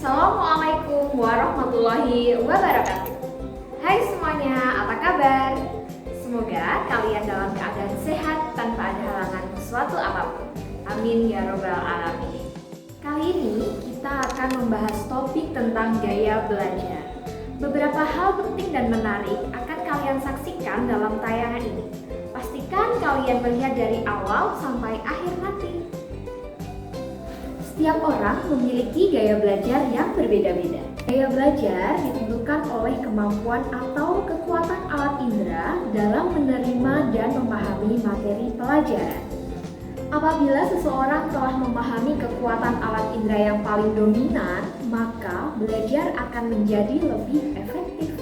Assalamualaikum warahmatullahi wabarakatuh. Hai semuanya, apa kabar? Semoga kalian dalam keadaan sehat tanpa ada halangan suatu apapun. Amin ya robbal alamin. Kali ini kita akan membahas topik tentang gaya belajar. Beberapa hal penting dan menarik akan kalian saksikan dalam tayangan ini. Pastikan kalian melihat dari awal sampai akhir nanti. Setiap orang memiliki gaya belajar yang berbeda-beda. Gaya belajar ditentukan oleh kemampuan atau kekuatan alat indera dalam menerima dan memahami materi pelajaran. Apabila seseorang telah memahami kekuatan alat indera yang paling dominan, maka belajar akan menjadi lebih efektif.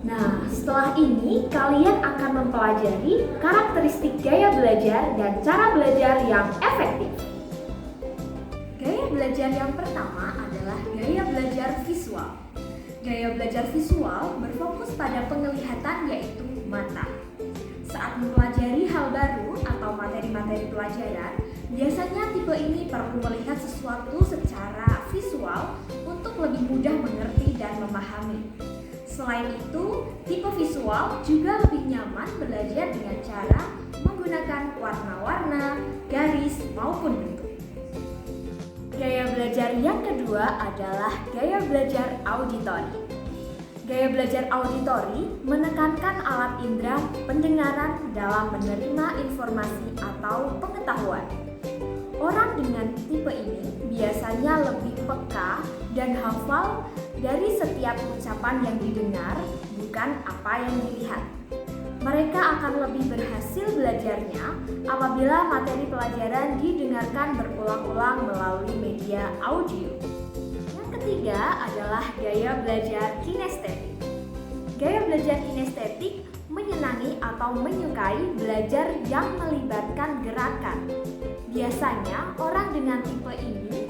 Nah, setelah ini kalian akan mempelajari karakteristik gaya belajar dan cara belajar yang efektif. Gaya belajar yang pertama adalah gaya belajar visual. Gaya belajar visual berfokus pada penglihatan, yaitu mata. Saat mempelajari hal baru atau materi-materi pelajaran, biasanya tipe ini perlu melihat sesuatu secara visual untuk lebih mudah mengerti dan memahami. Selain itu, tipe visual juga lebih nyaman belajar dengan cara menggunakan warna-warna, garis, maupun bentuk. Gaya belajar yang kedua adalah gaya belajar auditori. Gaya belajar auditori menekankan alat indera pendengaran dalam menerima informasi atau pengetahuan. Orang dengan tipe ini biasanya lebih peka dan hafal dari setiap ucapan yang didengar, bukan apa yang dilihat. Mereka akan lebih berhasil belajarnya apabila materi pelajaran didengarkan berulang-ulang melalui media audio. Yang ketiga adalah gaya belajar kinestetik. Gaya belajar kinestetik menyenangi atau menyukai belajar yang melibatkan gerakan. Biasanya orang dengan tipe ini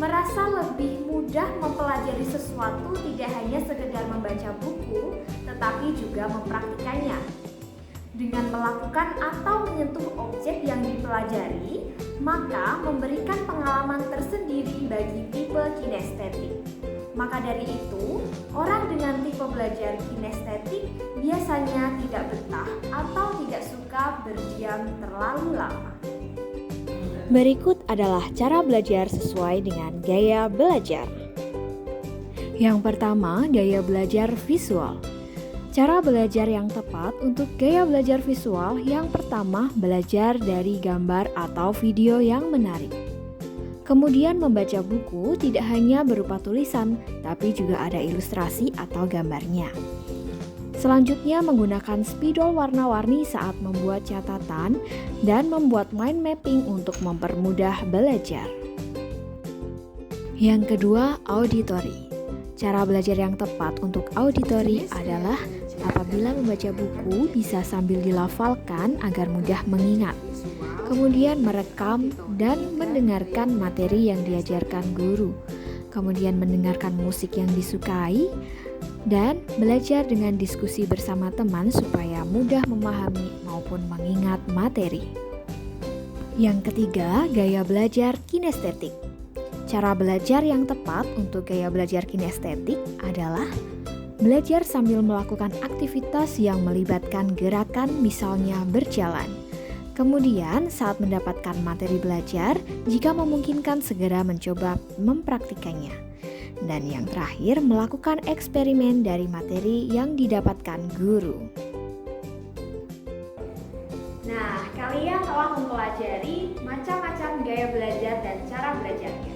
merasa lebih mudah mempelajari sesuatu, tidak hanya sekedar membaca buku, tetapi juga mempraktikannya. Dengan melakukan atau menyentuh objek yang dipelajari, maka memberikan pengalaman tersendiri bagi tipe kinestetik. Maka dari itu, orang dengan tipe belajar kinestetik biasanya tidak betah atau tidak suka berdiam terlalu lama. Berikut adalah cara belajar sesuai dengan gaya belajar. Yang pertama, gaya belajar visual. Cara belajar yang tepat untuk gaya belajar visual yang pertama, belajar dari gambar atau video yang menarik. Kemudian membaca buku tidak hanya berupa tulisan, tapi juga ada ilustrasi atau gambarnya. Selanjutnya menggunakan spidol warna-warni saat membuat catatan dan membuat mind mapping untuk mempermudah belajar. Yang kedua, auditori. Cara belajar yang tepat untuk auditori adalah apabila membaca buku bisa sambil dilafalkan agar mudah mengingat. Kemudian merekam dan mendengarkan materi yang diajarkan guru. Kemudian mendengarkan musik yang disukai dan belajar dengan diskusi bersama teman supaya mudah memahami maupun mengingat materi. Yang ketiga, gaya belajar kinestetik. Cara belajar yang tepat untuk gaya belajar kinestetik adalah belajar sambil melakukan aktivitas yang melibatkan gerakan, misalnya berjalan. Kemudian saat mendapatkan materi belajar, jika memungkinkan segera mencoba mempraktikannya. Dan yang terakhir, melakukan eksperimen dari materi yang didapatkan guru. Nah, kalian telah mempelajari macam-macam gaya belajar dan cara belajarnya.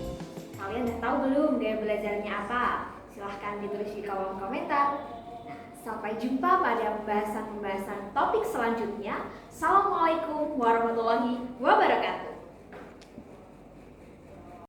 Kalian udah tahu belum gaya belajarnya apa? Silahkan ditulis di kolom komentar. Nah, sampai jumpa pada pembahasan-pembahasan topik selanjutnya. Assalamualaikum warahmatullahi wabarakatuh.